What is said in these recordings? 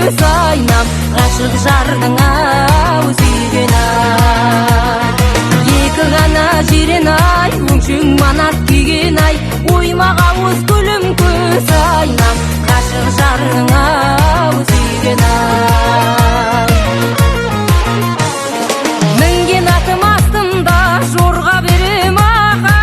көз айнам, ғашық жардың ау сүйген-ай. Екі ғана жирен-ай, өңшең манат күйген-ай, оймақ ауыз гүлім көз айнам, ғашық жардың ау сүйген-ай. Мінген атым астымда жорға берем ағау,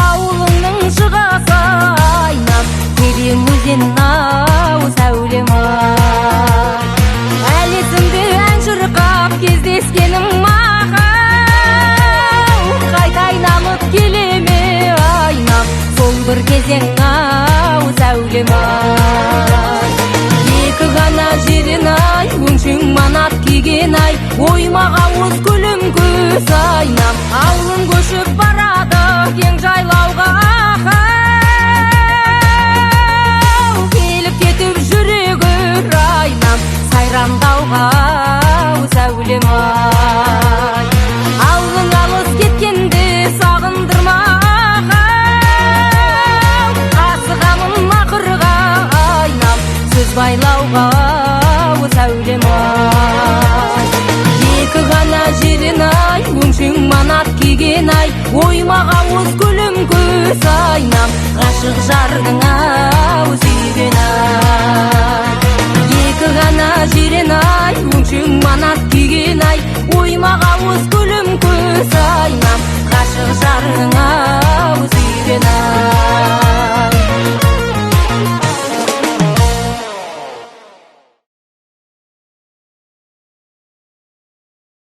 ауылыңның шығасы айнам, терең өзен-ау сәулем-ай. Әлі есімде ән шырқап кездескенім ағау, қайта айналып келеме айнам, сол бір кезең-ау сәулем-ай. Екі ғана жирен-ай, өңшең манат киген-ай, оймақ ауыз гүлім көз айнам, ауылым көшіп барады кең жайлауға ағау, келіп кетіп жүрегі айнам, сайрандауға сәулем-ай. Ауылың алыс кеткенде сағындырма ағау, асығамын ақырға айнам, сөз байлауға сәулем-ай. Екі ғана жирен-ай, өңшең манат киген-ай, оймақ ауыз гүлім көз айнам, ғашық жардың ау